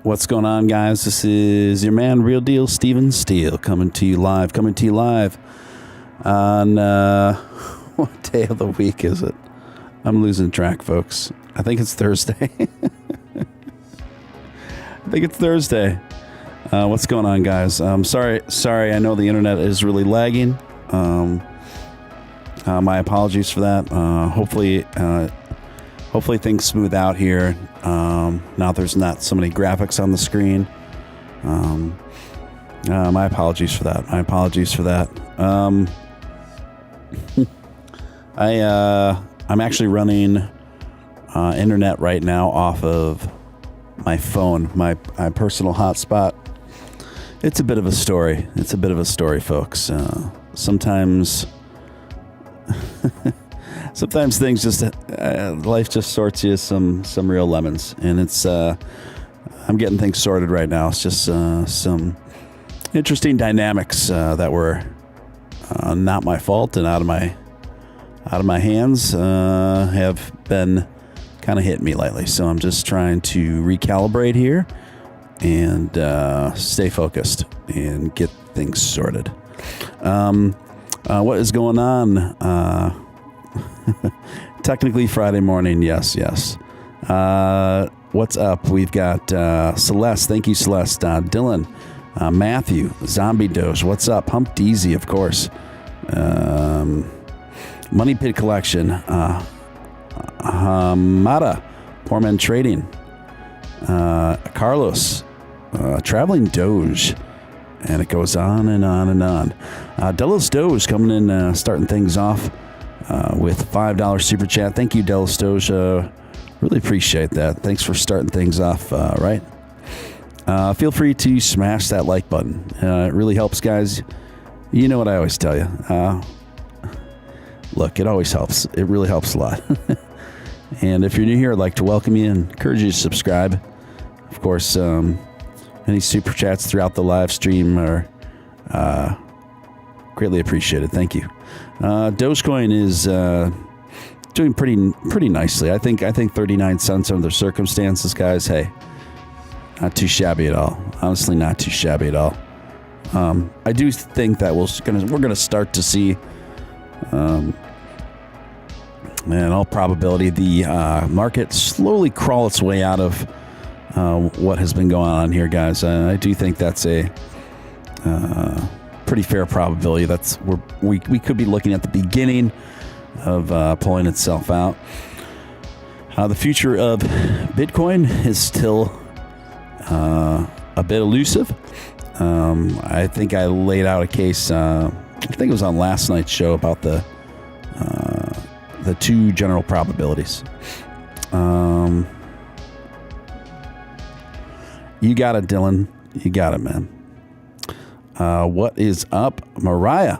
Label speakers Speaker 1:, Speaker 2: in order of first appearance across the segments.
Speaker 1: What's going on, guys? This is your man, Real Deal Steven Steele, coming to you live on, what day of the week is it? I'm losing track, folks. I think it's Thursday. What's going on, guys? Sorry, I know the internet is really lagging. My apologies for that. Hopefully things smooth out here. Now there's not so many graphics on the screen. My apologies for that. I'm actually running internet right now off of my phone, my personal hotspot. It's a bit of a story. Folks. Sometimes things just life just sorts you some real lemons, and it's I'm getting things sorted right now. It's just some interesting dynamics that were not my fault and out of my hands have been kind of hitting me lately. So I'm just trying to recalibrate here and stay focused and get things sorted. What is going on? Technically Friday morning, yes. What's up? We've got Celeste. Thank you, Celeste. Dylan, Matthew, Zombie Doge. What's up? Hump Deezy, of course. Money Pit Collection. Hamada, Poor Man Trading. Carlos, Traveling Doge. And it goes on and on and on. Delos Doge coming in, starting things off with $5 super chat. Thank you, Delos Doge. Really appreciate that. Thanks for starting things off right. Feel free to smash that like button. It really helps, guys. You know what I always tell you. Look, it always helps. It really helps a lot. And if you're new here, I'd like to welcome you and encourage you to subscribe. Of course, any super chats throughout the live stream are greatly appreciated. Thank you. Dogecoin is doing pretty nicely. I think 39 cents under the circumstances, guys. Hey, not too shabby at all. Honestly, not too shabby at all. I do think that we're gonna start to see, in all probability, the market slowly crawl its way out of what has been going on here, guys. I do think that's a pretty fair probability. We could be looking at the beginning of pulling itself out. The future of Bitcoin is still a bit elusive. I think I laid out a case. I think it was on last night's show about the two general probabilities. You got it, Dylan. You got it, man. What is up, Mariah?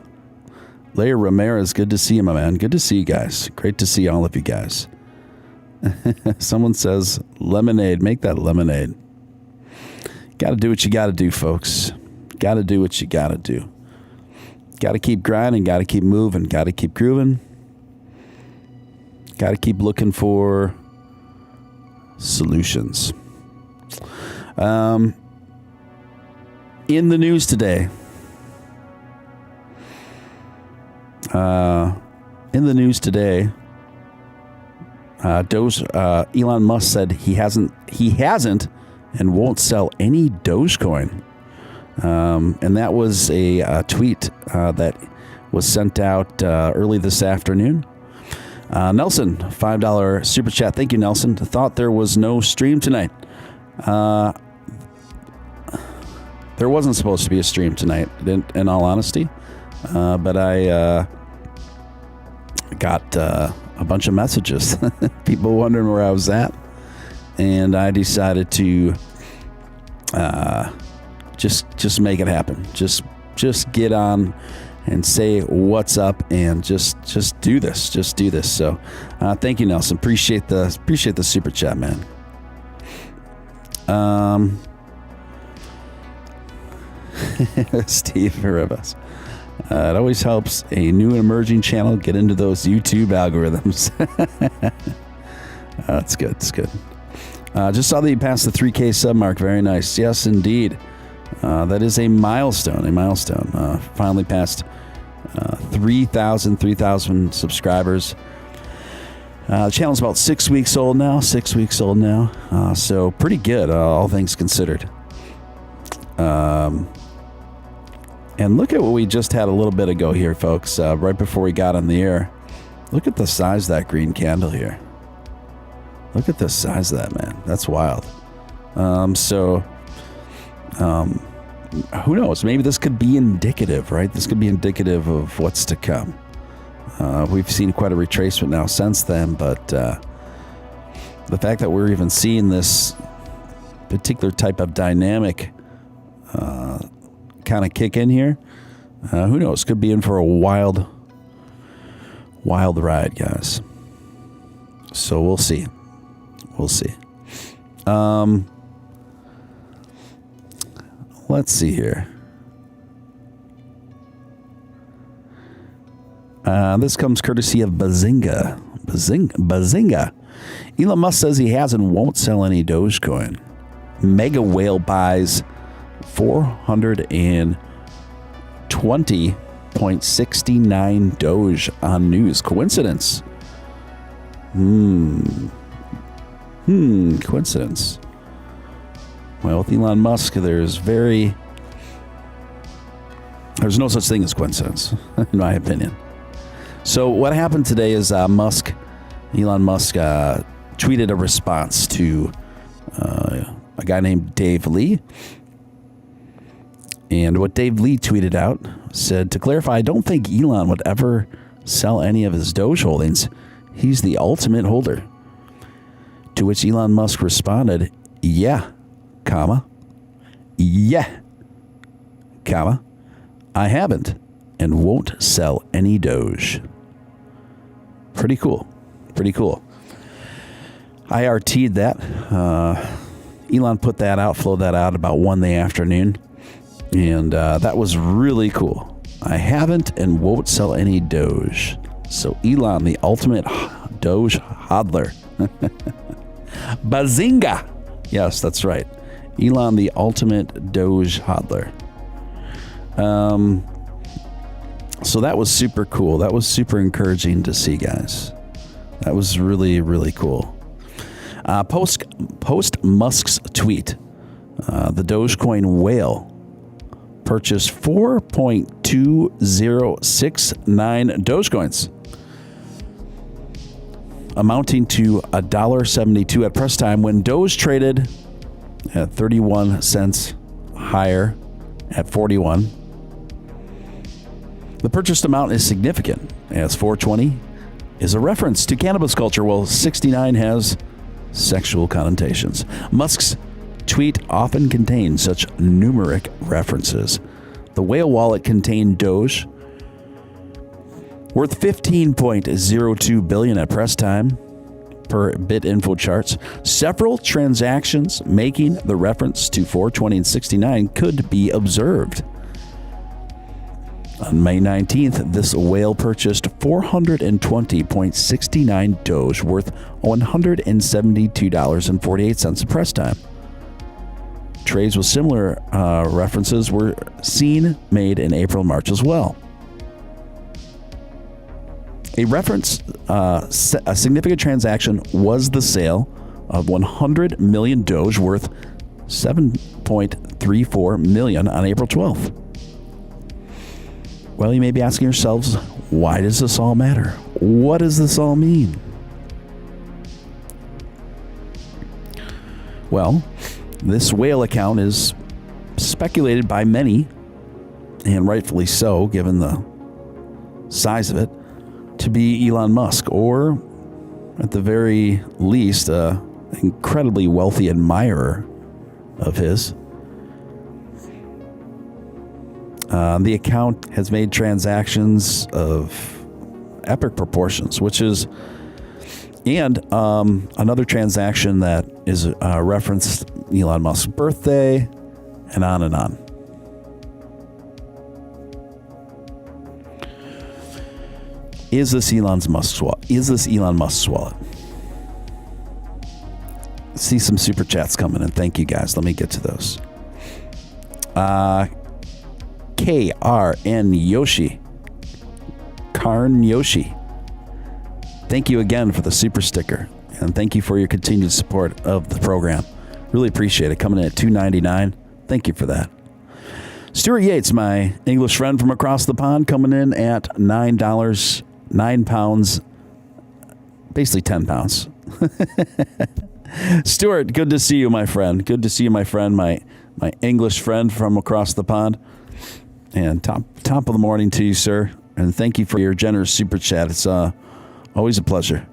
Speaker 1: Leia Ramirez, good to see you, my man. Good to see you guys. Great to see all of you guys. Someone says lemonade. Make that lemonade. Got to do what you got to do, folks. Got to do what you got to do. Got to keep grinding. Got to keep moving. Got to keep grooving. Got to keep looking for solutions. In the news today, Elon Musk said he hasn't and won't sell any Dogecoin. And that was a tweet that was sent out early this afternoon. Nelson, $5 super chat. Thank you, Nelson. Thought there was no stream tonight. There wasn't supposed to be a stream tonight, in all honesty. But I got a bunch of messages. People wondering where I was at. And I decided to just make it happen. Just get on and say what's up and just do this. Just do this. So thank you, Nelson. Appreciate the super chat, man. Steve Rivas. It always helps a new and emerging channel get into those YouTube algorithms. That's good. That's good. Just saw that you passed the 3K sub mark. Very nice. Yes, indeed. That is a milestone. Finally passed 3,000 subscribers. The channel's about 6 weeks old now. So pretty good, all things considered. And look at what we just had a little bit ago here, folks. Right before we got on the air. Look at the size of that green candle here. Look at the size of that, man. That's wild. Who knows? Maybe this could be indicative, right? This could be indicative of what's to come. We've seen quite a retracement now since then, but the fact that we're even seeing this particular type of dynamic kind of kick in here, who knows? Could be in for a wild ride, guys. So we'll see. Let's see here. This comes courtesy of Bazinga. Elon Musk says he has and won't sell any Dogecoin. Mega whale buys 420.69 Doge on news. Coincidence? Coincidence. Well, with Elon Musk, there's no such thing as coincidence, in my opinion. So what happened today is Elon Musk tweeted a response to a guy named Dave Lee. And what Dave Lee tweeted out said, to clarify, I don't think Elon would ever sell any of his Doge holdings. He's the ultimate holder. To which Elon Musk responded, yeah, I haven't and won't sell any Doge. Pretty cool. I RT'd that. Elon put that out, flowed that out about 1 in the afternoon. And that was really cool. I haven't and won't sell any Doge. So Elon, the ultimate Doge hodler. Bazinga! Yes, that's right. Elon, the ultimate Doge hodler. So that was super cool. That was super encouraging to see, guys. That was really, really cool. Post Musk's tweet, the Dogecoin whale purchased 4.2069 Dogecoins, amounting to $1.72 at press time when Doge traded at 31 cents higher at 41. The purchased amount is significant, as 420 is a reference to cannabis culture, while 69 has sexual connotations. Musk's tweet often contains such numeric references. The whale wallet contained Doge, worth $15.02 billion at press time, per BitInfo charts. Several transactions making the reference to 420 and 69 could be observed. On May 19th, this whale purchased 420.69 Doge, worth $172.48 at press time. Trades with similar references were seen made in April and March as well. A significant transaction was the sale of 100 million Doge, worth $7.34 million on April 12th. Well, you may be asking yourselves, why does this all matter? What does this all mean? Well, this whale account is speculated by many, and rightfully so, given the size of it, to be Elon Musk, or at the very least, an incredibly wealthy admirer of his. The account has made transactions of epic proportions, and another transaction that is referenced Elon Musk's birthday, and on and on. Is this Elon Musk's wallet? see some super chats coming in. Thank you guys. Let me get to those. KRN Yoshi. Karn Yoshi. Thank you again for the super sticker. And thank you for your continued support of the program. Really appreciate it. Coming in at $2.99. Thank you for that. Stuart Yates, my English friend from across the pond, coming in at $9, 9 pounds, basically 10 pounds. Stuart, good to see you, my friend. Good to see you, my friend, my English friend from across the pond. And top of the morning to you, sir. And thank you for your generous super chat. It's always a pleasure.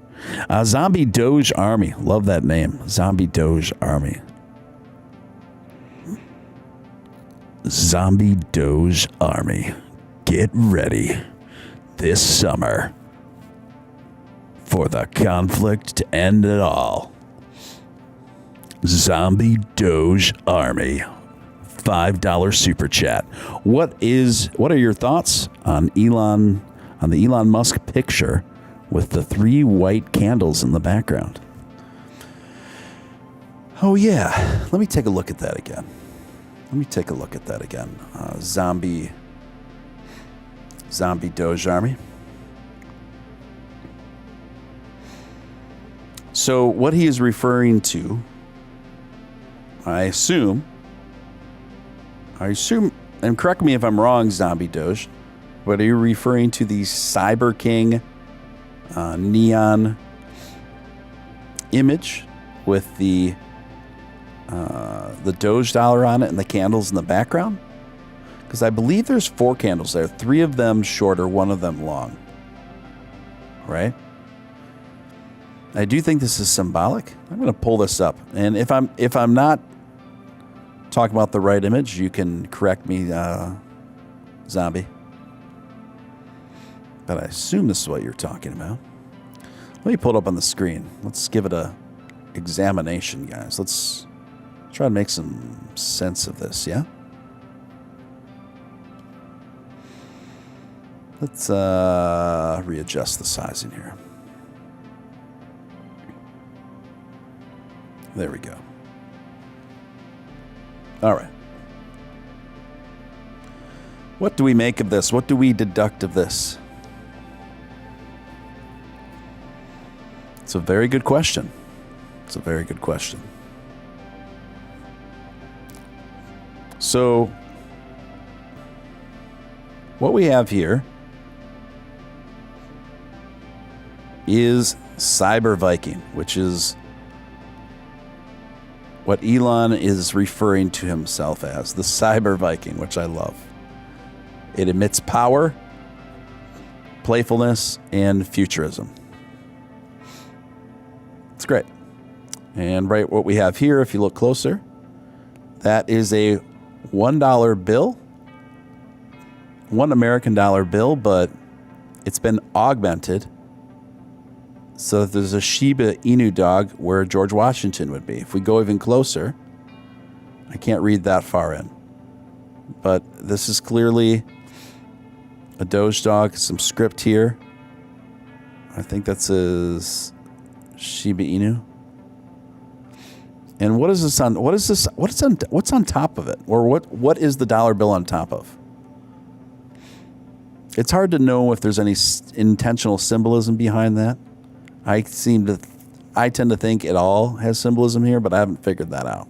Speaker 1: Zombie Doge Army. Love that name. Zombie Doge Army. Zombie Doge Army. Get ready this summer for the conflict to end it all. Zombie Doge Army. $5 super chat. What are your thoughts on the Elon Musk picture with the 3 white candles in the background? Oh yeah, let me take a look at that again. Zombie Doge Army. So what he is referring to, I assume, and correct me if I'm wrong, Zombie Doge, but are you referring to the Cyber King neon image with the Doge dollar on it and the candles in the background? Because I believe there's 4 candles there, 3 of them shorter, 1 of them long. Right? I do think this is symbolic. I'm going to pull this up, and if I'm not talking about the right image, you can correct me, Zombie. But I assume this is what you're talking about. Let me pull it up on the screen. Let's give it a examination, guys. Let's try to make some sense of this, yeah? Let's readjust the sizing here. There we go. All right. What do we make of this? What do we deduct of this? It's a very good question. So, what we have here is Cyber Viking, which is what Elon is referring to himself as, the Cyber Viking, which I love. It emits power, playfulness, and futurism. It's great. And right, what we have here, if you look closer, that is a $1 bill, $1 American bill, but it's been augmented so that there's a Shiba Inu dog where George Washington would be. If we go even closer, I can't read that far in, but this is clearly a Doge dog, some script here. I think that's his Shiba Inu. And what is this on? What is this? What's on top of it? Or what is the dollar bill on top of? It's hard to know if there's any intentional symbolism behind that. I tend to think it all has symbolism here, but I haven't figured that out.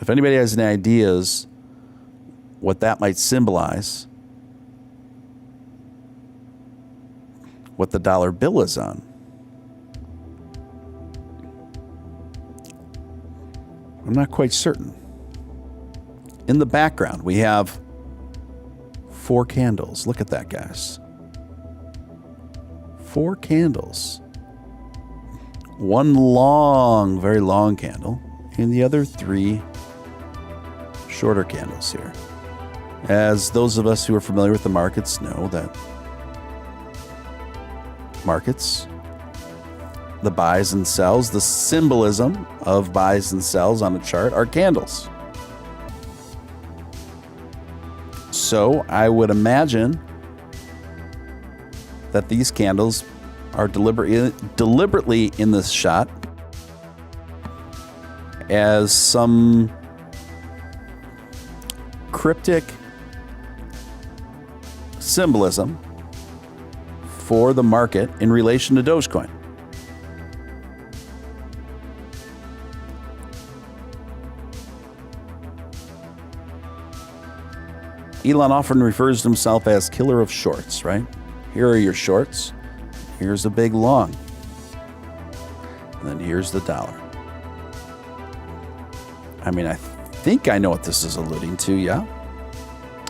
Speaker 1: If anybody has any ideas what that might symbolize, what the dollar bill is on, I'm not quite certain. In the background, we have 4 candles. Look at that, guys. 4 candles. 1 long, very long candle, and the other 3 shorter candles here. As those of us who are familiar with the markets know that markets, the buys and sells, the symbolism of buys and sells on a chart are candles. So I would imagine that these candles are deliberately in this shot as some cryptic symbolism for the market in relation to Dogecoin. Elon often refers to himself as killer of shorts, right? Here are your shorts. Here's a big long. And then here's the dollar. I mean, I think I know what this is alluding to, yeah?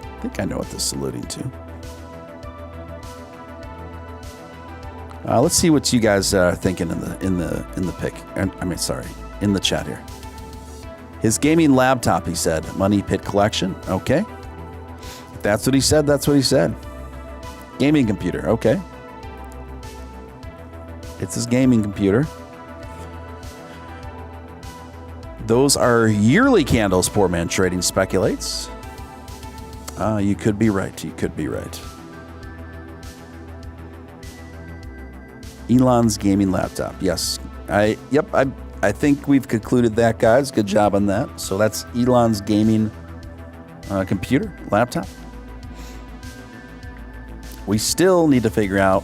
Speaker 1: I think I know what this is alluding to. Let's see what you guys are thinking in the pic. In the chat here. His gaming laptop, he said. Money Pit collection. Okay. If that's what he said, that's what he said. Gaming computer. Okay. It's his gaming computer. Those are yearly candles, poor man trading speculates. You could be right. You could be right. Elon's gaming laptop. Yes. I think we've concluded that, guys. Good job on that. So that's Elon's gaming computer, laptop. We still need to figure out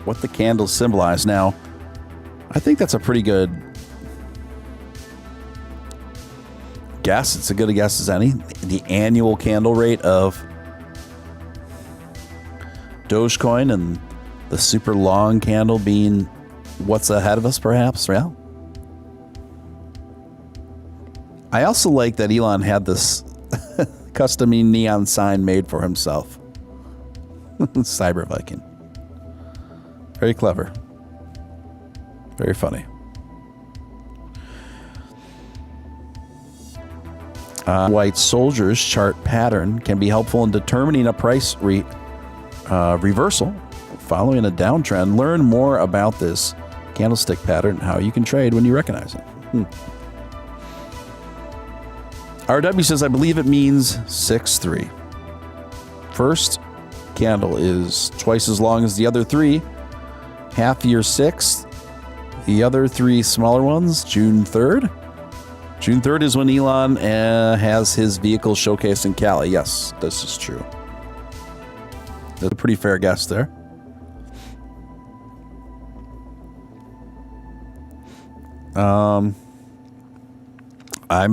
Speaker 1: what the candles symbolize. Now, I think that's a pretty good guess. It's as good a guess as any. The annual candle rate of Dogecoin and the super long candle being what's ahead of us, perhaps. Yeah. I also like that Elon had this custom neon sign made for himself. Cyber Viking. Very clever. Very funny. White soldier's chart pattern can be helpful in determining a price reversal following a downtrend. Learn more about this candlestick pattern and how you can trade when you recognize it. RW says, I believe it means 6-3. First candle is twice as long as the other three. Half year 6. The other three smaller ones, June 3rd. June 3rd is when Elon has his vehicle showcased in Cali. Yes, this is true. That's a pretty fair guess there. I'm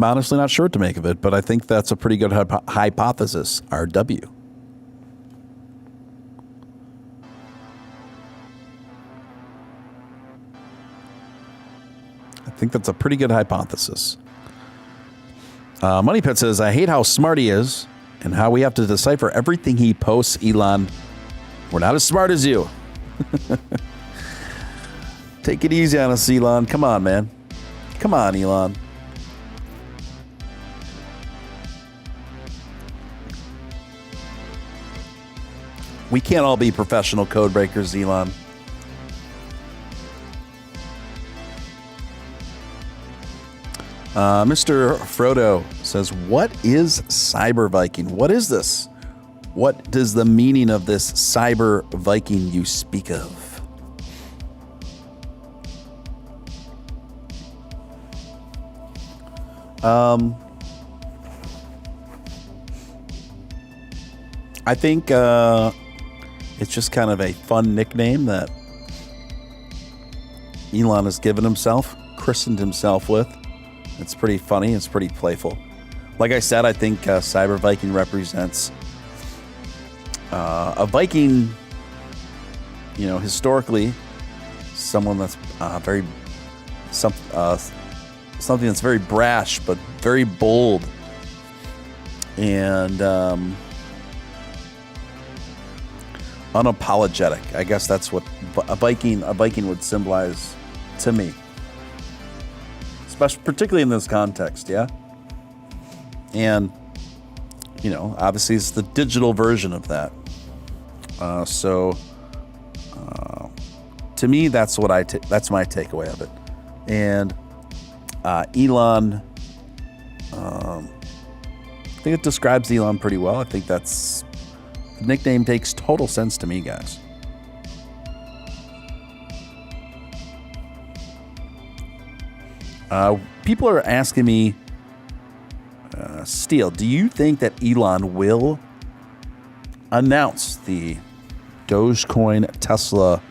Speaker 1: honestly not sure what to make of it, but I think that's a pretty good hypothesis, RW. I think that's a pretty good hypothesis. Money Pit says, I hate how smart he is and how we have to decipher everything he posts. Elon, we're not as smart as you. Take it easy on us, Elon. Come on, man. Come on, Elon. We can't all be professional code breakers, Elon. Mr. Frodo says, what is Cyber Viking? What is this? What does the meaning of this Cyber Viking you speak of? I think it's just kind of a fun nickname that Elon has given himself, christened himself with. It's pretty funny. It's pretty playful. Like I said, I think Cyber Viking represents a Viking, historically, someone that's something that's very brash, but very bold. And unapologetic. I guess that's what a Viking would symbolize to me. Particularly in this context, yeah? And, obviously it's the digital version of that. To me, that's that's my takeaway of it. And Elon, I think it describes Elon pretty well. I think the nickname makes total sense to me, guys. People are asking me, Steele, do you think that Elon will announce the Dogecoin Tesla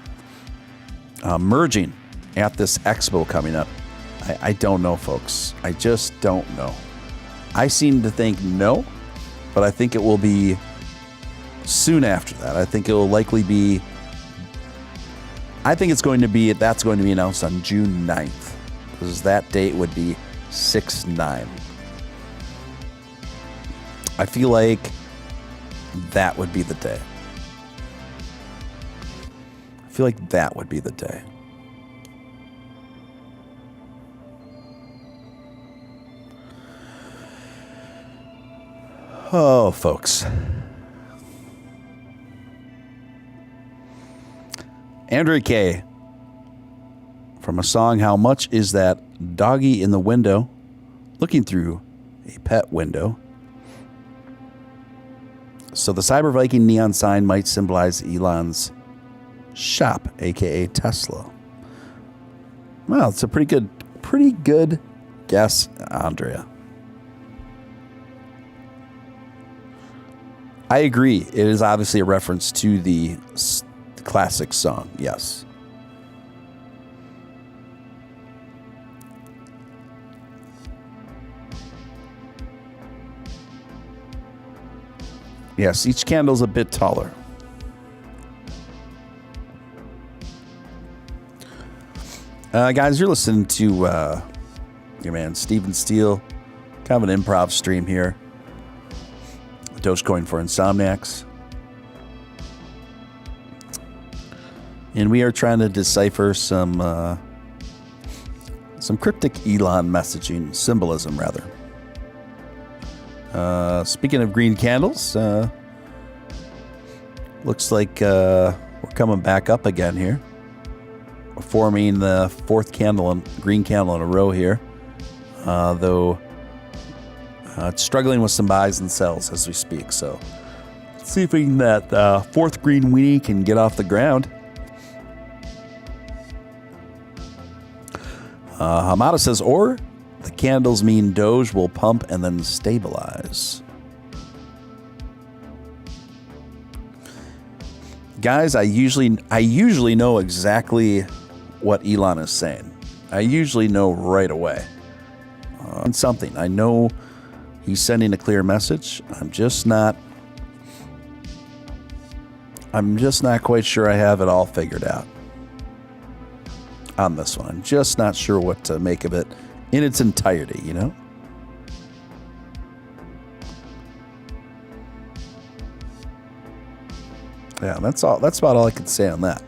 Speaker 1: merging at this expo coming up? I don't know, folks. I just don't know. I seem to think no, but I think it will be soon after that. I think it will likely be, that's going to be announced on June 9th, because that date would be 6/9. I feel like that would be the day. Oh, folks. Andrew K. from a song, How Much Is That Doggy in the Window? Looking through a pet window. So the Cyber Viking neon sign might symbolize Elon's shop, aka Tesla. Well, it's a pretty good guess, Andrea. I agree. It is obviously a reference to the classic song. Yes. Yes, each candle's a bit taller. Guys, you're listening to your man Steven Steele, kind of an improv stream here. Dogecoin For Insomniacs. And we are trying to decipher some cryptic Elon messaging, symbolism rather. Speaking of green candles, looks like we're coming back up again here. We're forming the fourth green candle in a row here, though it's struggling with some buys and sells as we speak. So let's see if we can, that fourth green weenie can get off the ground. Hamada says, or the candles mean Doge will pump and then stabilize. Guys, I usually know exactly what Elon is saying. I usually know right away. Something. I know he's sending a clear message. I'm just not quite sure I have it all figured out on this one. I'm just not sure what to make of it in its entirety, you know? Yeah, that's all. That's about all I can say on that.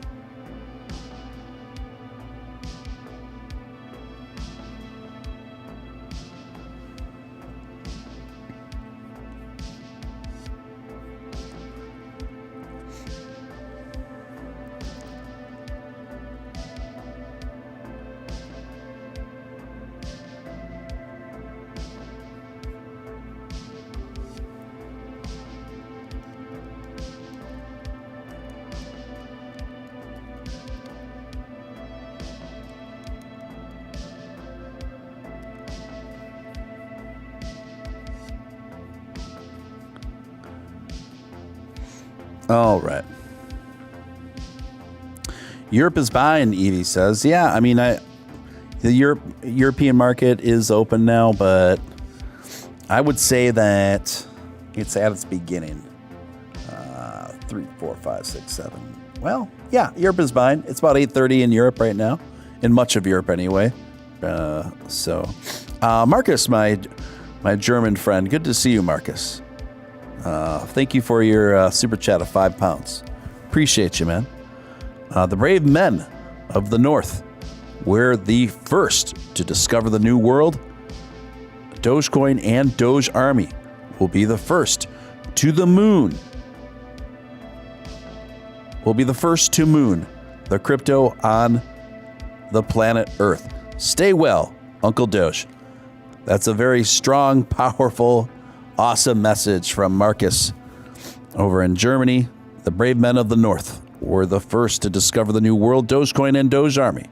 Speaker 1: All right. Europe is buying, Evie says. Yeah, I mean, the European market is open now, but I would say that it's at its beginning. 3, 4, 5, 6, 7. Well, yeah, Europe is buying. It's about 8:30 in Europe right now, in much of Europe anyway. Marcus, my German friend, good to see you, Marcus. Thank you for your super chat of £5. Appreciate you, man. The brave men of the North were the first to discover the new world. Dogecoin and Doge Army will be the first to the moon. Will be the first to moon the crypto on the planet Earth. Stay well, Uncle Doge. That's a very strong, powerful, awesome message from Marcus over in Germany. The brave men of the North were the first to discover the new world. Dogecoin and Doge Army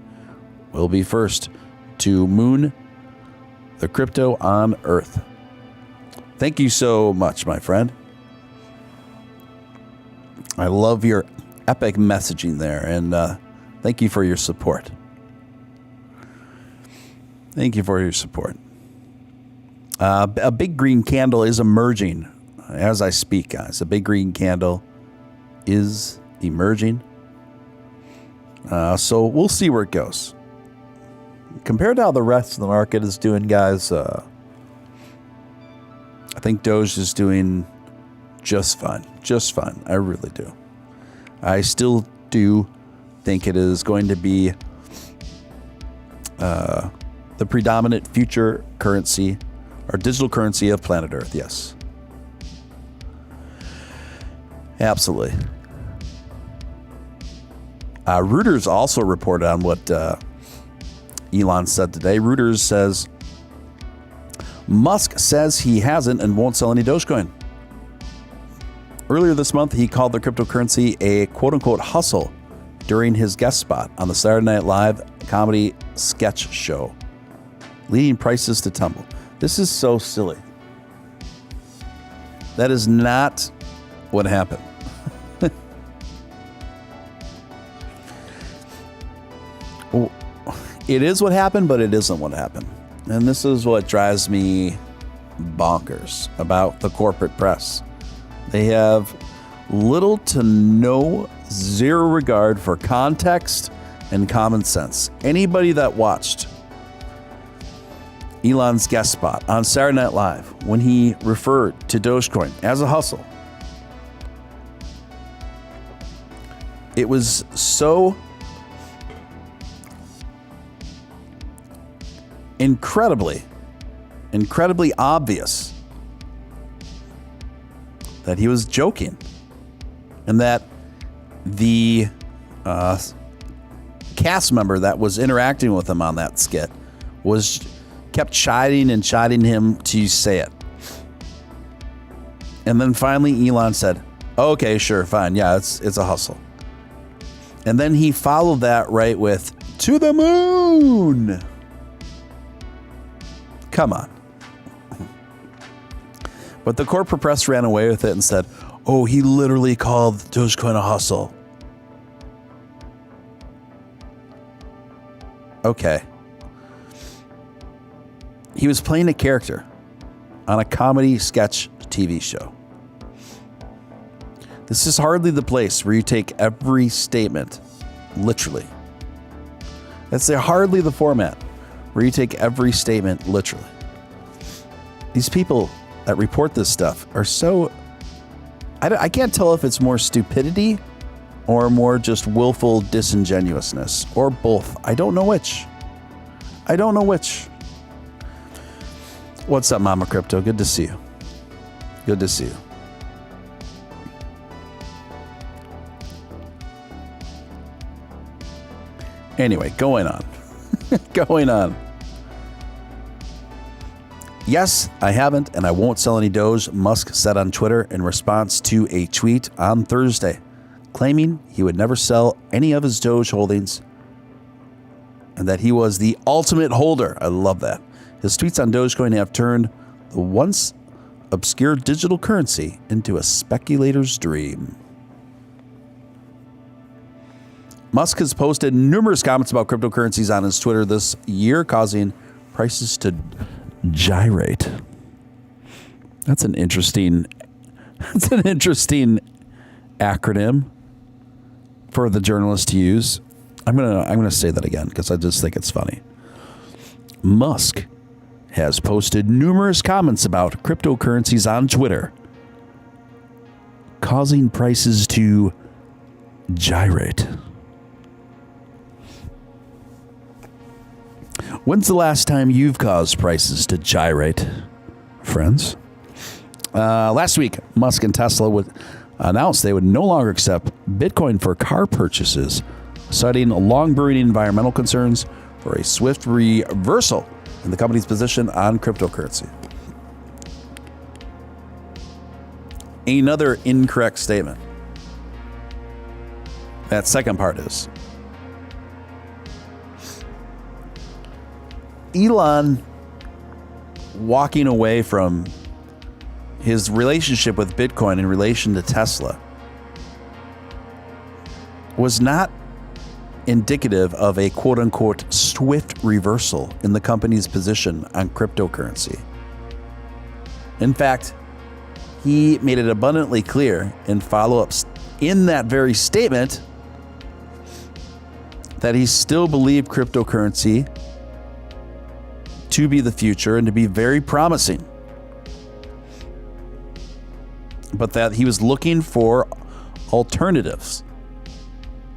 Speaker 1: will be first to moon the crypto on Earth. Thank you so much, my friend. I love your epic messaging there, and thank you for your support. Thank you for your support. A big green candle is emerging as I speak, guys. A big green candle is emerging. So we'll see where it goes. Compared to how the rest of the market is doing, guys, I think Doge is doing just fine. Just fine. I really do. I still do think it is going to be the predominant future currency or digital currency of planet Earth. Yes. Absolutely. Reuters also reported on what Elon said today. Reuters says Musk says he hasn't and won't sell any Dogecoin. Earlier this month, he called the cryptocurrency a quote-unquote hustle during his guest spot on the Saturday Night Live comedy sketch show, leading prices to tumble. This is so silly. That is not what happened. It is what happened, but it isn't what happened. And this is what drives me bonkers about the corporate press. They have little to no, zero regard for context and common sense. Anybody that watched Elon's guest spot on Saturday Night Live when he referred to Dogecoin as a hustle, it was so incredibly obvious that he was joking, and that the cast member that was interacting with him on that skit kept chiding him to say it. And then finally Elon said, okay, sure, fine, yeah, it's a hustle. And then he followed that right with, to the moon. Come on. But the corporate press ran away with it and said, oh, he literally called Dogecoin a hustle. Okay. He was playing a character on a comedy sketch TV show. This is hardly the place where you take every statement literally. That's hardly the format where you take every statement literally. These people that report this stuff are so... I can't tell if it's more stupidity or more just willful disingenuousness, or both. I don't know which. What's up, Mama Crypto? Good to see you. Good to see you. Anyway, going on. Yes, I haven't and I won't sell any Doge, Musk said on Twitter in response to a tweet on Thursday, claiming he would never sell any of his Doge holdings and that he was the ultimate holder. I love that. His tweets on Dogecoin have turned the once obscure digital currency into a speculator's dream. Musk has posted numerous comments about cryptocurrencies on his Twitter this year, causing prices to gyrate. That's an interesting acronym for the journalist to use. I'm gonna say that again because I just think it's funny. Musk has posted numerous comments about cryptocurrencies on Twitter, causing prices to gyrate. When's the last time you've caused prices to gyrate, friends? Last week, Musk and Tesla would announce they would no longer accept Bitcoin for car purchases, citing long-brewing environmental concerns for a swift reversal in the company's position on cryptocurrency. Another incorrect statement. That second part is, Elon walking away from his relationship with Bitcoin in relation to Tesla was not indicative of a quote-unquote swift reversal in the company's position on cryptocurrency. In fact, he made it abundantly clear in follow-ups in that very statement that he still believed cryptocurrency to be the future and to be very promising, but that he was looking for alternatives,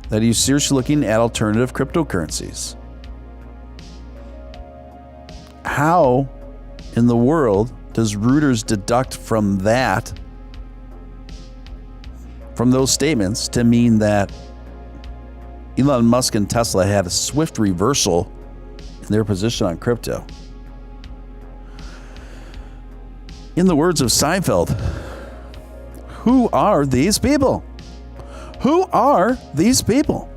Speaker 1: that he's seriously looking at alternative cryptocurrencies. How in the world does Reuters deduct from that, from those statements, to mean that Elon Musk and Tesla had a swift reversal in their position on crypto? In the words of Seinfeld, who are these people? Who are these people?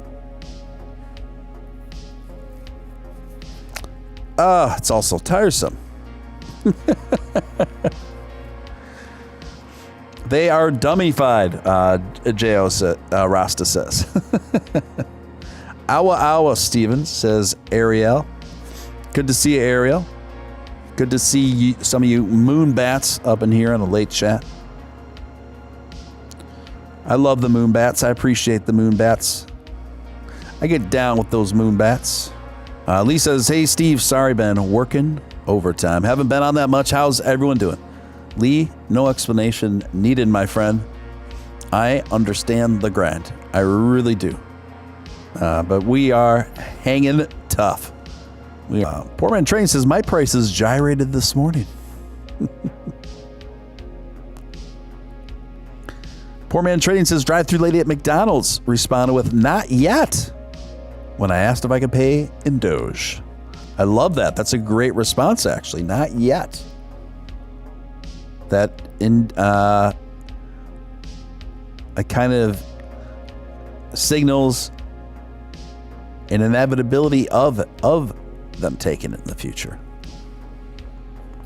Speaker 1: It's also tiresome. They are dummified, J.O. Rasta says. Awa Awa Stevens says, Ariel. Good to see you, Ariel. Good to see you, some of you moonbats up in here on the late chat. I love the moonbats. I appreciate the moonbats. I get down with those moonbats. Lee says, hey, Steve, sorry, been working overtime. Haven't been on that much. How's everyone doing? Lee, no explanation needed, my friend. I understand the grind. I really do. But we are hanging tough. Poor Man Train says, my prices gyrated this morning. Poor Man Trading says, drive-through lady at McDonald's responded with, not yet, when I asked if I could pay in Doge. I love that. That's a great response, actually. Not yet. That a kind of signals an inevitability of them taking it in the future.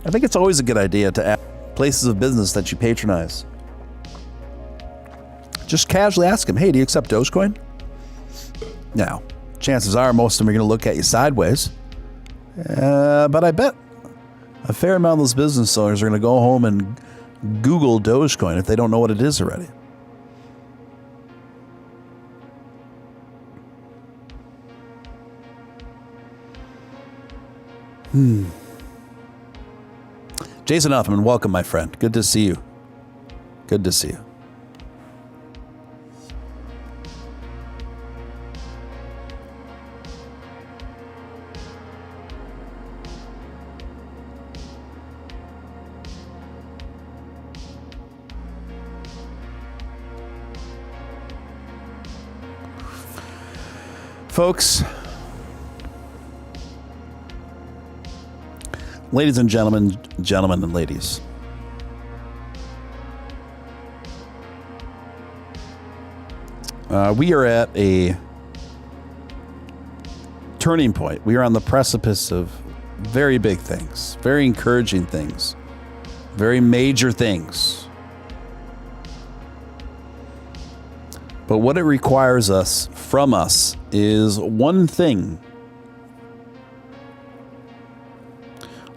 Speaker 1: I think it's always a good idea to ask places of business that you patronize. Just casually ask them, hey, do you accept Dogecoin? Now, chances are most of them are going to look at you sideways. But I bet a fair amount of those business owners are going to go home and Google Dogecoin if they don't know what it is already. Jason Hoffman, welcome, my friend. Good to see you. Good to see you. Folks, ladies and gentlemen and ladies, we are at a turning point. We are on the precipice of very big things, very encouraging things, very major things. But what it requires from us is one thing.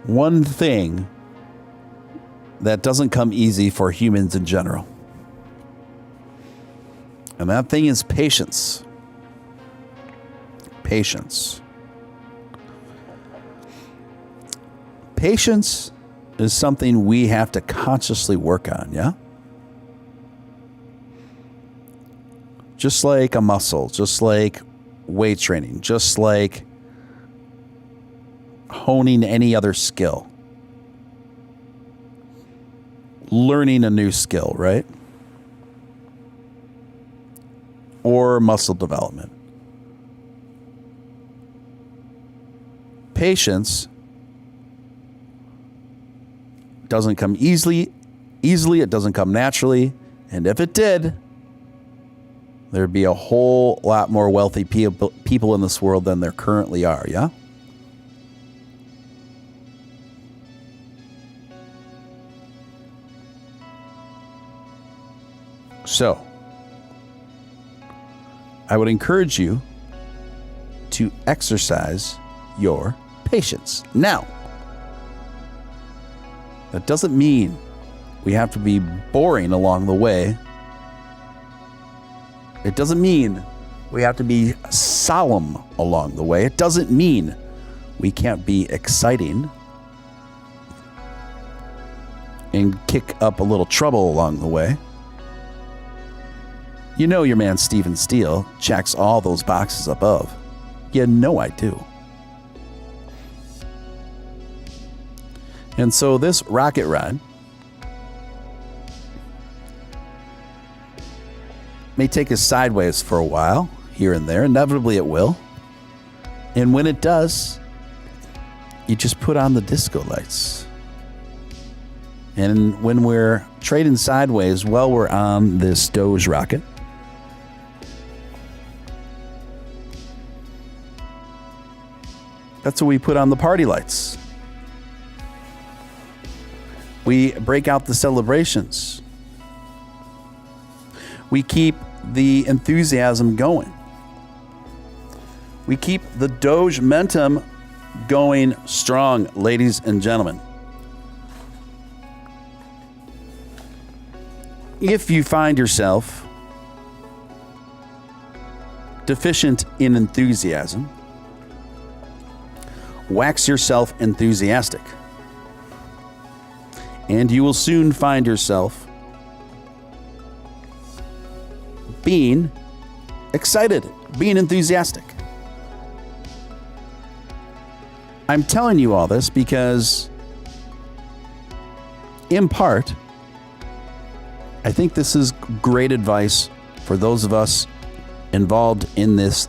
Speaker 1: One thing that doesn't come easy for humans in general. And that thing is patience. Patience. Patience is something we have to consciously work on, yeah? Just like a muscle, just like weight training, just like honing any other skill. Learning a new skill, right? Or muscle development. Patience doesn't come easily, it doesn't come naturally, and if it did, there'd be a whole lot more wealthy people in this world than there currently are, yeah? So, I would encourage you to exercise your patience. Now, that doesn't mean we have to be boring along the way. It doesn't mean we have to be solemn along the way. It doesn't mean we can't be exciting and kick up a little trouble along the way. You know your man Stephen Steele checks all those boxes above. You know I do. And so this rocket ride may take us sideways for a while, here and there. Inevitably it will. And when it does, you just put on the disco lights. And when we're trading sideways while we're on this Doge rocket, that's when we put on the party lights. We break out the celebrations. We keep the enthusiasm going. We keep the Doge momentum going strong, ladies and gentlemen. If you find yourself deficient in enthusiasm, wax yourself enthusiastic. And you will soon find yourself being excited, being enthusiastic. I'm telling you all this because, in part, I think this is great advice for those of us involved in this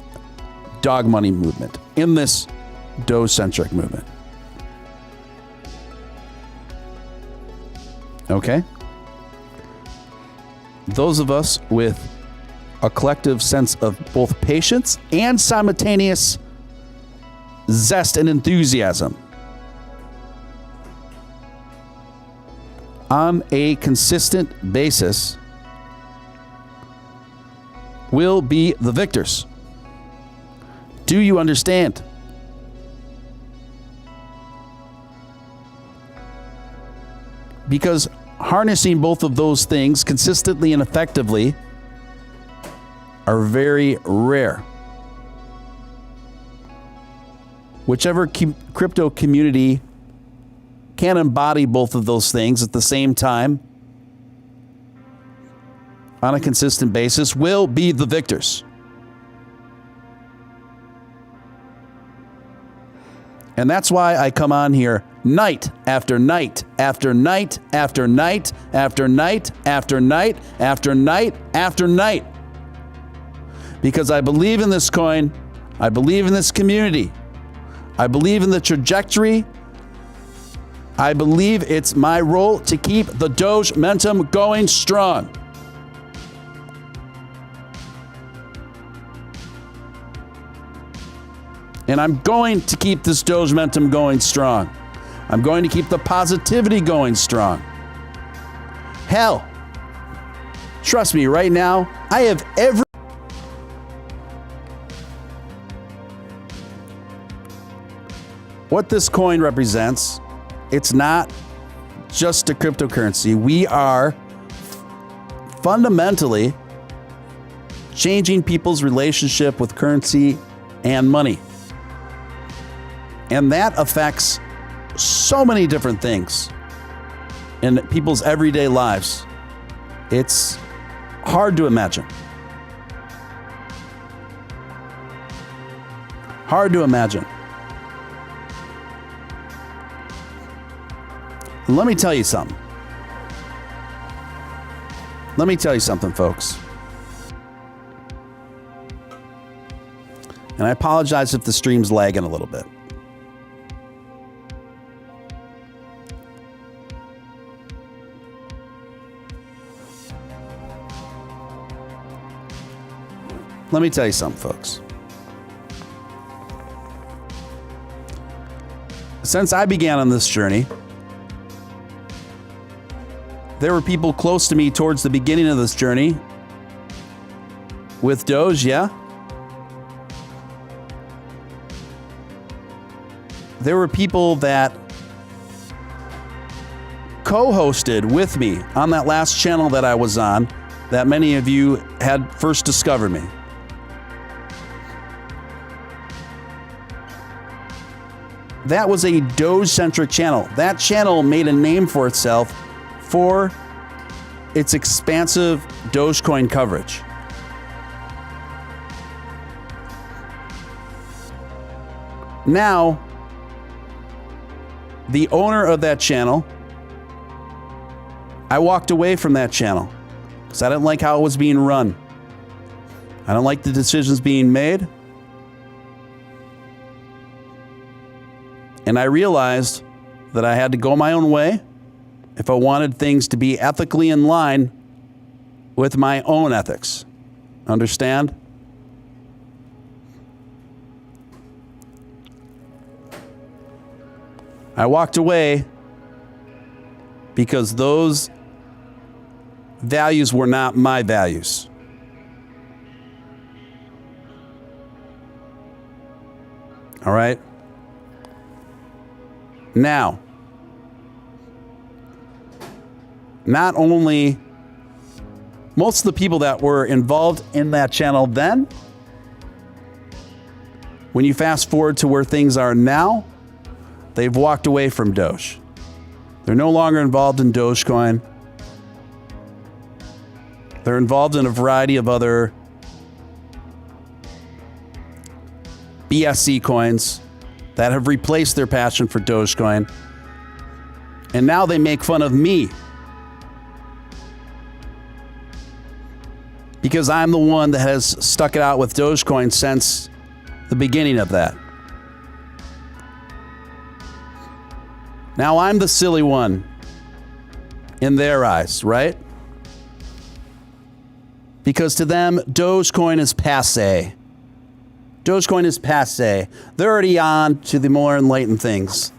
Speaker 1: dog money movement, in this Doge-centric movement. Okay? Those of us with a collective sense of both patience and simultaneous zest and enthusiasm on a consistent basis will be the victors. Do you understand? Because harnessing both of those things consistently and effectively are very rare. Whichever crypto community can embody both of those things at the same time on a consistent basis will be the victors. And that's why I come on here night after night after night after night after night after night after night after night. Because I believe in this coin. I believe in this community. I believe in the trajectory. I believe it's my role to keep the Doge momentum going strong. And I'm going to keep this Doge momentum going strong. I'm going to keep the positivity going strong. Hell, trust me, right now, I have every... What this coin represents, it's not just a cryptocurrency. We are fundamentally changing people's relationship with currency and money. And that affects so many different things in people's everyday lives. It's hard to imagine. Hard to imagine. Let me tell you something. Let me tell you something, folks. And I apologize if the stream's lagging a little bit. Let me tell you something, folks. Since I began on this journey, There were people close to me towards the beginning of this journey with Doge, yeah. There were people that co-hosted with me on that last channel that I was on, that many of you had first discovered me. That was a Doge-centric channel. That channel made a name for itself for its expansive Dogecoin coverage. Now, the owner of that channel, I walked away from that channel because I didn't like how it was being run. I don't like the decisions being made. And I realized that I had to go my own way if I wanted things to be ethically in line with my own ethics. Understand? I walked away because those values were not my values. All right? Now, not only most of the people that were involved in that channel then, when you fast forward to where things are now, they've walked away from Doge. They're no longer involved in Dogecoin. They're involved in a variety of other BSC coins that have replaced their passion for Dogecoin. And now they make fun of me because I'm the one that has stuck it out with Dogecoin since the beginning of that. Now I'm the silly one in their eyes, right? Because to them, Dogecoin is passé. Dogecoin is passé. They're already on to the more enlightened things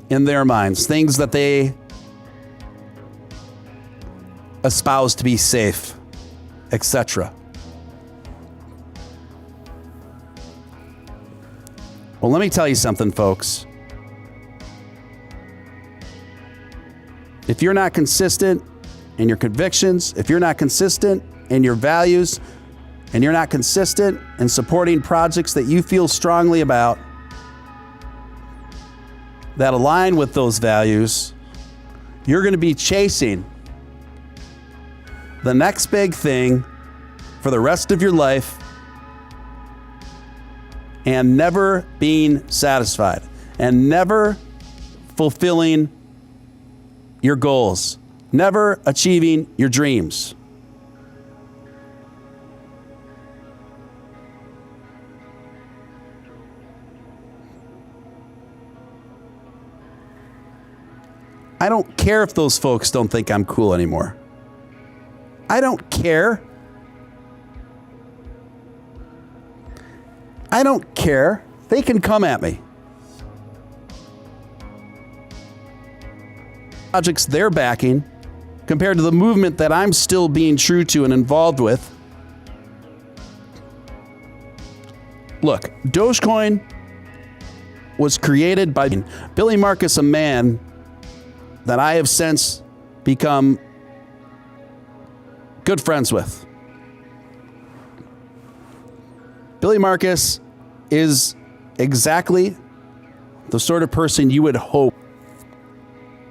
Speaker 1: in their minds, things that they espouse to be safe, etc. Well, let me tell you something, folks. If you're not consistent in your convictions, if you're not consistent in your values, and you're not consistent in supporting projects that you feel strongly about that align with those values, you're going to be chasing the next big thing for the rest of your life and never being satisfied and never fulfilling your goals, never achieving your dreams. I don't care if those folks don't think I'm cool anymore. I don't care. I don't care. They can come at me. Projects they're backing compared to the movement that I'm still being true to and involved with. Look, Dogecoin was created by Billy Marcus, a man that I have since become good friends with. Billy Marcus is exactly the sort of person you would hope.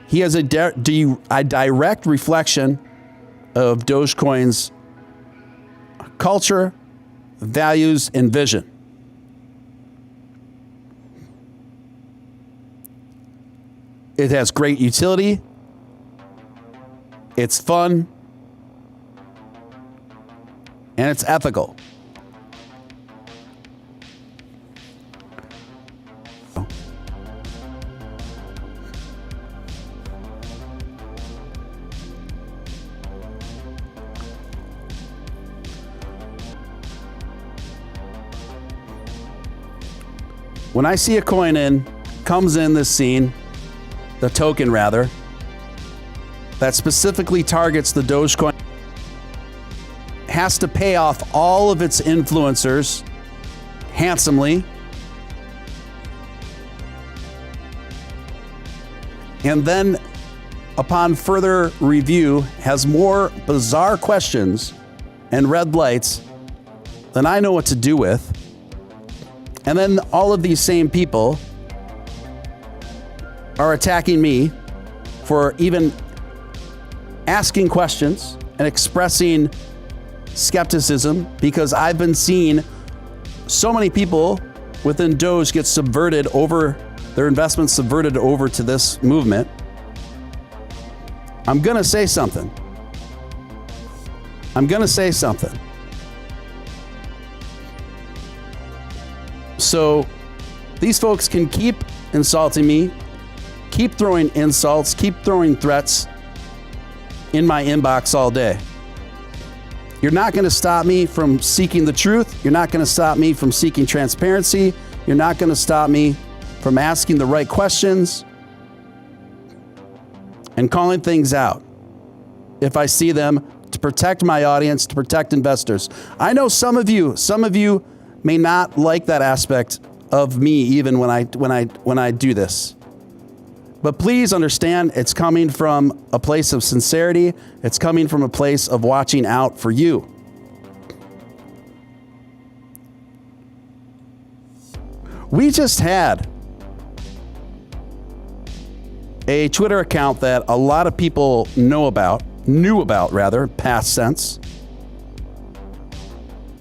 Speaker 1: He has a direct reflection of Dogecoin's culture, values, and vision. It has great utility. It's fun. And it's ethical. When I see a coin comes in this scene, the token rather, that specifically targets the Dogecoin has to pay off all of its influencers handsomely, and then upon further review has more bizarre questions and red lights than I know what to do with. And then all of these same people are attacking me for even asking questions and expressing skepticism, because I've been seeing so many people within Doge get subverted over their investments, subverted over to this movement. I'm going to say something. So these folks can keep insulting me, keep throwing insults, keep throwing threats in my inbox all day. You're not going to stop me from seeking the truth. You're not going to stop me from seeking transparency. You're not going to stop me from asking the right questions and calling things out if I see them, to protect my audience, to protect investors. I know some of you may not like that aspect of me even when I do this. But please understand, it's coming from a place of sincerity. It's coming from a place of watching out for you. We just had a Twitter account that a lot of people knew about, past tense.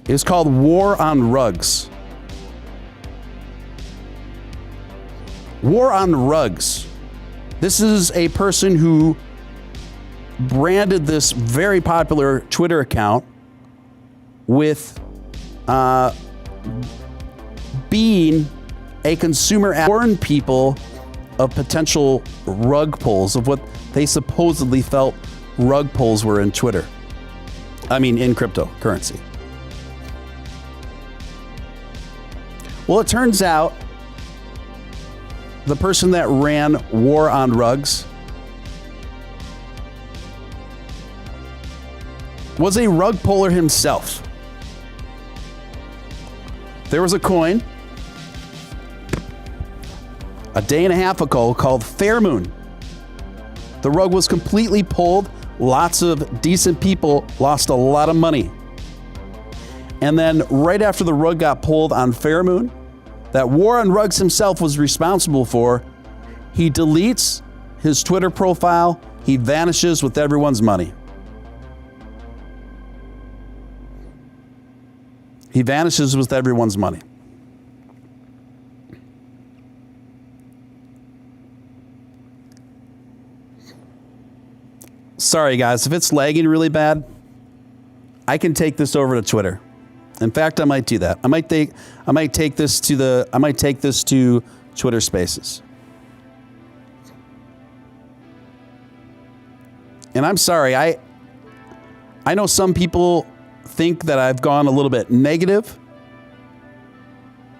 Speaker 1: It's called War on Rugs. War on Rugs. This is a person who branded this very popular Twitter account with being a consumer app, warn people of potential rug pulls, of what they supposedly felt rug pulls were in Twitter. I mean, in cryptocurrency. Well, it turns out the person that ran War on Rugs was a rug puller himself. There was a coin a day and a half ago called Fair Moon. The rug was completely pulled. Lots of decent people lost a lot of money. And then right after the rug got pulled on Fair Moon, that War on Rugs himself was responsible for, he deletes his Twitter profile. He vanishes with everyone's money. He vanishes with everyone's money. Sorry guys, if it's lagging really bad, I can take this over to Twitter. In fact, I might do that. I might take this to Twitter Spaces. And I'm sorry, I know some people think that I've gone a little bit negative,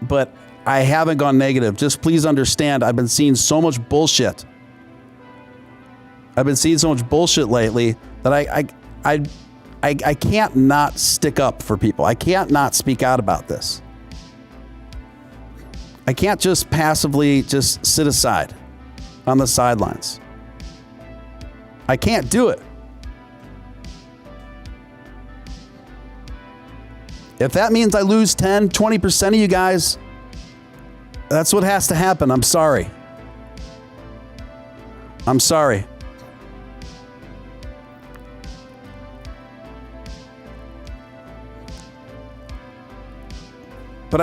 Speaker 1: but I haven't gone negative. Just please understand, I've been seeing so much bullshit. I've been seeing so much bullshit lately that I can't not stick up for people. I can't not speak out about this. I can't just passively just sit aside on the sidelines. I can't do it. If that means I lose 10, 20% of you guys, that's what has to happen. I'm sorry. I'm sorry. But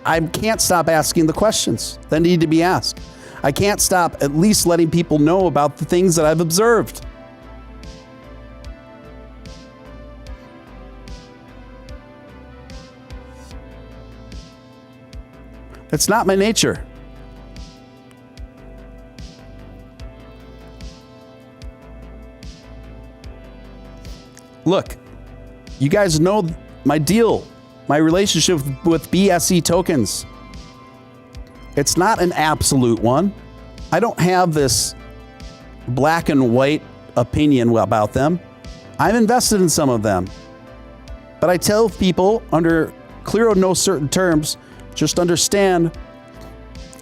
Speaker 1: I can't stop asking the questions that need to be asked. I can't stop at least letting people know about the things that I've observed. It's not my nature. Look, you guys know my deal. My relationship with BSE tokens. It's not an absolute one. I don't have this black and white opinion about them. I'm invested in some of them. But I tell people under clear or no certain terms, just understand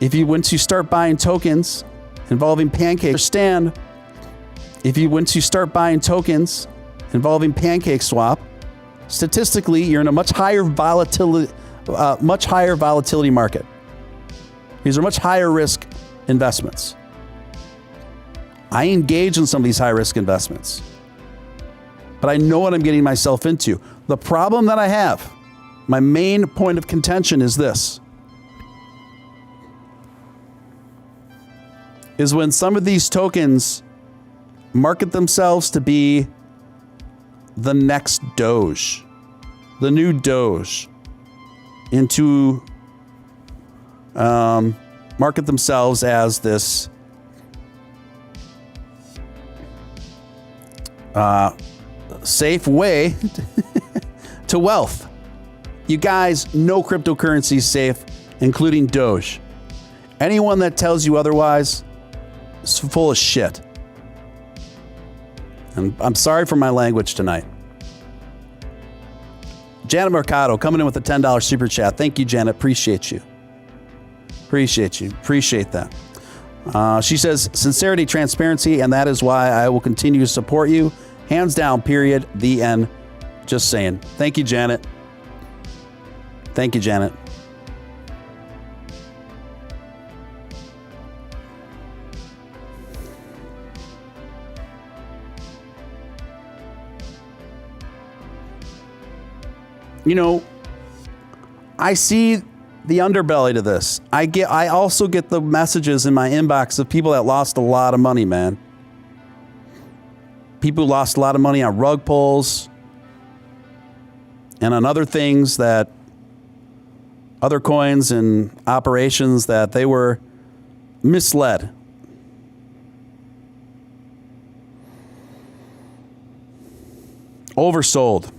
Speaker 1: once you start buying tokens involving pancake swap, statistically, you're in a much higher volatility market. These are much higher risk investments. I engage in some of these high risk investments, but I know what I'm getting myself into. The problem that I have, my main point of contention is this, is when some of these tokens market themselves to be the next Doge, the new Doge, into market themselves as this safe way to wealth. You guys, no cryptocurrency is safe, including Doge. Anyone that tells you otherwise is full of shit. And I'm sorry for my language tonight. Janet Mercado coming in with a $10 super chat. Thank you, Janet. Appreciate you. Appreciate that. She says, sincerity, transparency, and that is why I will continue to support you. Hands down, period. The end. Just saying. Thank you, Janet. Thank you, Janet. You know, I see the underbelly to this. I also get the messages in my inbox of people that lost a lot of money, man. People who lost a lot of money on rug pulls and on other things, that other coins and operations that they were misled. Oversold.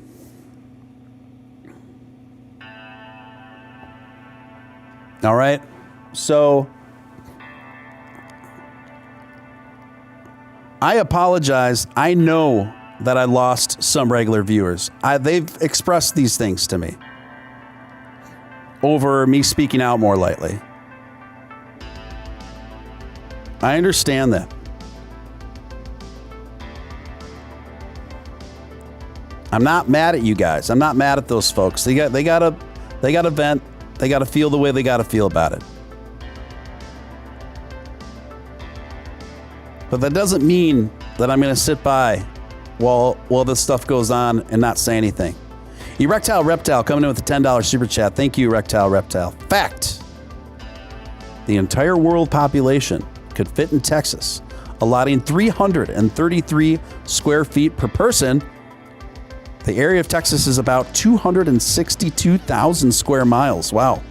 Speaker 1: All right. So I apologize. I know that I lost some regular viewers. They've expressed these things to me over me speaking out more lately. I understand that. I'm not mad at you guys. I'm not mad at those folks. They got to vent. They got to feel the way they got to feel about it. But that doesn't mean that I'm going to sit by while this stuff goes on and not say anything. Erectile Reptile coming in with a $10 super chat. Thank you, Erectile Reptile. Fact: the entire world population could fit in Texas, allotting 333 square feet per person. The area of Texas is about 262,000 square miles. Wow.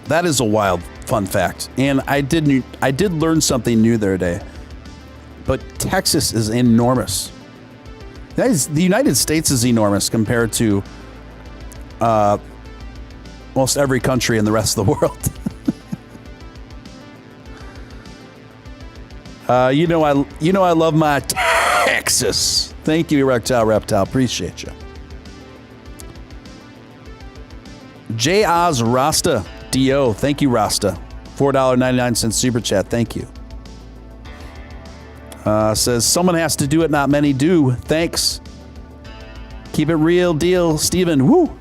Speaker 1: That is a wild fun fact. And I did learn something new the other day. But Texas is enormous. The United States is enormous compared to most every country in the rest of the world. I love my Texas. Thank you, Erectile Reptile. Appreciate you. J. Oz Rasta D.O. Thank you, Rasta. $4.99 super chat. Thank you. Says, someone has to do it, not many do. Thanks. Keep it real deal, Steven. Woo.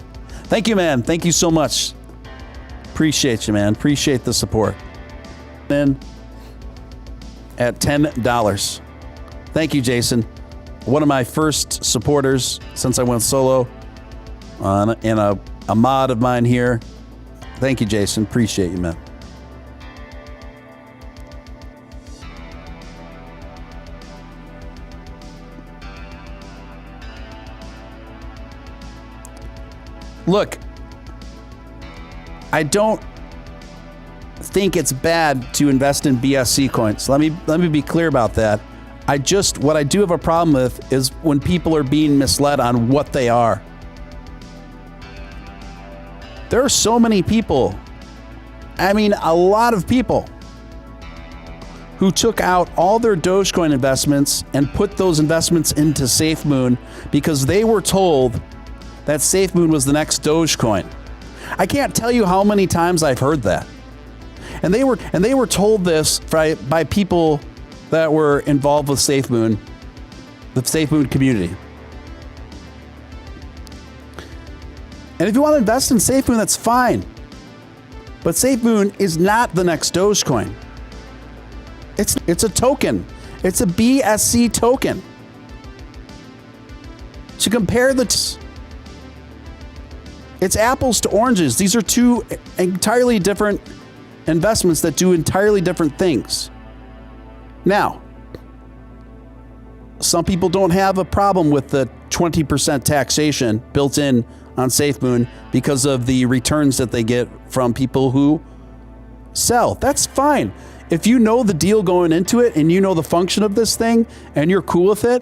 Speaker 1: Thank you, man. Thank you so much. Appreciate you, man. Appreciate the support. Then at $10. Thank you, Jason. One of my first supporters since I went solo and a mod of mine here. Thank you, Jason. Appreciate you, man. Look, I don't think it's bad to invest in BSC coins. Let me be clear about that. What I do have a problem with is when people are being misled on what they are. There are so many people, I mean a lot of people, who took out all their Dogecoin investments and put those investments into SafeMoon because they were told that SafeMoon was the next Dogecoin. I can't tell you how many times I've heard that. And they were told this by people that were involved with SafeMoon, the SafeMoon community. And if you want to invest in SafeMoon, that's fine. But SafeMoon is not the next Dogecoin. It's a token. It's a BSC token. To compare it's apples to oranges. These are two entirely different investments that do entirely different things. Now, some people don't have a problem with the 20% taxation built in on SafeMoon because of the returns that they get from people who sell. That's fine. If you know the deal going into it and you know the function of this thing and you're cool with it,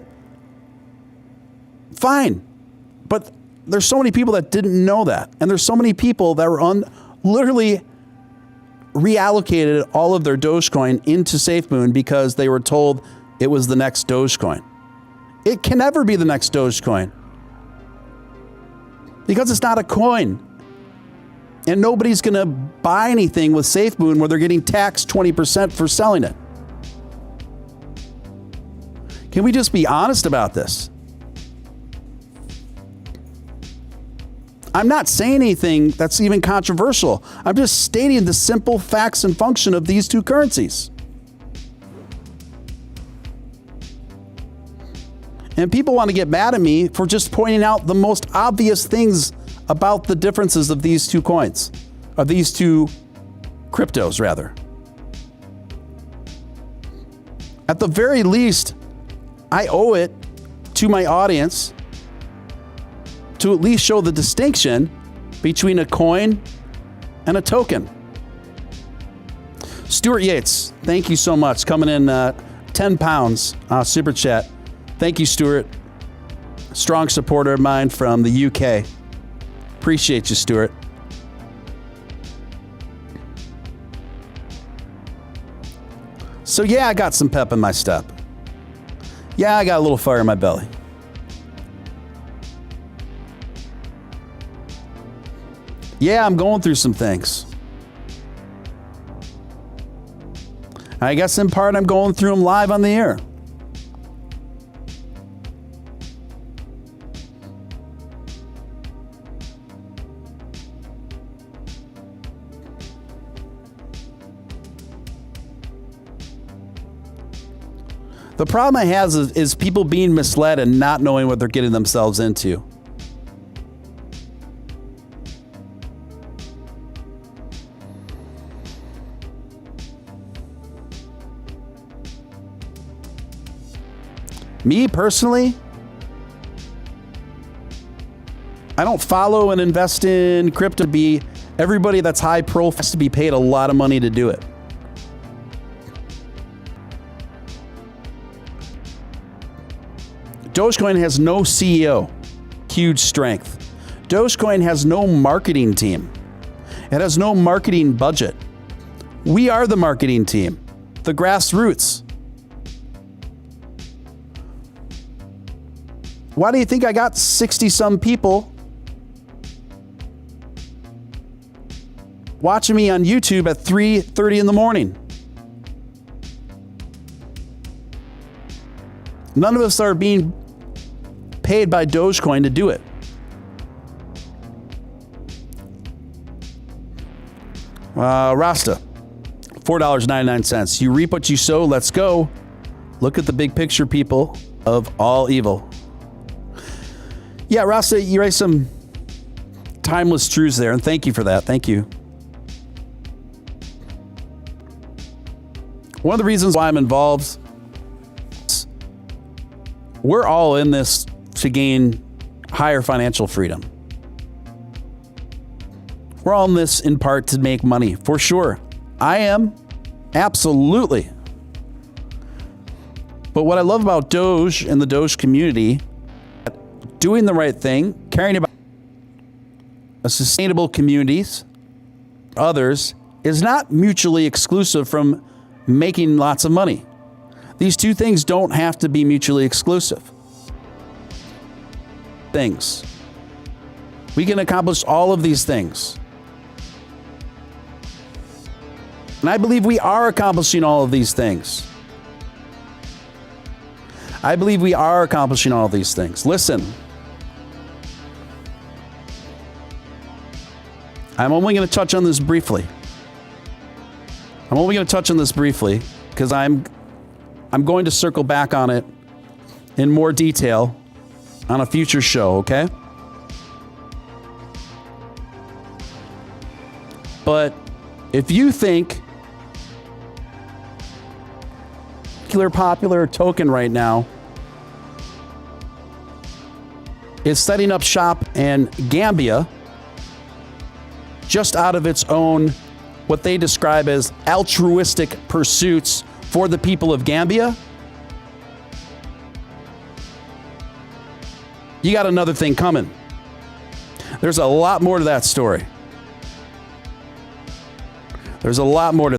Speaker 1: fine. But there's so many people that didn't know that. And there's so many people that were literally reallocated all of their Dogecoin into SafeMoon because they were told it was the next Dogecoin. It can never be the next Dogecoin because it's not a coin. And nobody's going to buy anything with SafeMoon where they're getting taxed 20% for selling it. Can we just be honest about this? I'm not saying anything that's even controversial. I'm just stating the simple facts and function of these two currencies. And people want to get mad at me for just pointing out the most obvious things about the differences of these two coins, of these two cryptos, rather. At the very least, I owe it to my audience to at least show the distinction between a coin and a token. Stuart Yates, thank you so much. Coming in 10 pounds, super chat. Thank you, Stuart. Strong supporter of mine from the UK. Appreciate you, Stuart. So yeah, I got some pep in my step. Yeah, I got a little fire in my belly. Yeah, I'm going through some things. I guess in part I'm going through them live on the air. The problem I have is people being misled and not knowing what they're getting themselves into. Me personally, I don't follow and invest in crypto to be everybody that's high profile has to be paid a lot of money to do it. Dogecoin has no CEO, huge strength. Dogecoin has no marketing team. It has no marketing budget. We are the marketing team, the grassroots. Why do you think I got 60-some people watching me on YouTube at 3:30 in the morning? None of us are being paid by Dogecoin to do it. Rasta, $4.99. You reap what you sow. Let's go. Look at the big picture, people, of all evil. Yeah, Rasta, you raised some timeless truths there, and thank you for that. Thank you. One of the reasons why I'm involved, we're all in this to gain higher financial freedom. We're all in this in part to make money, for sure. I am, absolutely. But what I love about Doge and the Doge community, doing the right thing, caring about a sustainable communities, others, is not mutually exclusive from making lots of money. These two things don't have to be mutually exclusive things. We can accomplish all of these things. And I believe we are accomplishing all of these things. I believe we are accomplishing all of these things. Listen, I'm only going to touch on this briefly. Because I'm going to circle back on it in more detail on a future show, okay? But if you think popular token right now is setting up shop in Gambia just out of its own, what they describe as altruistic pursuits for the people of Gambia, you got another thing coming. There's a lot more to that story. There's a lot more to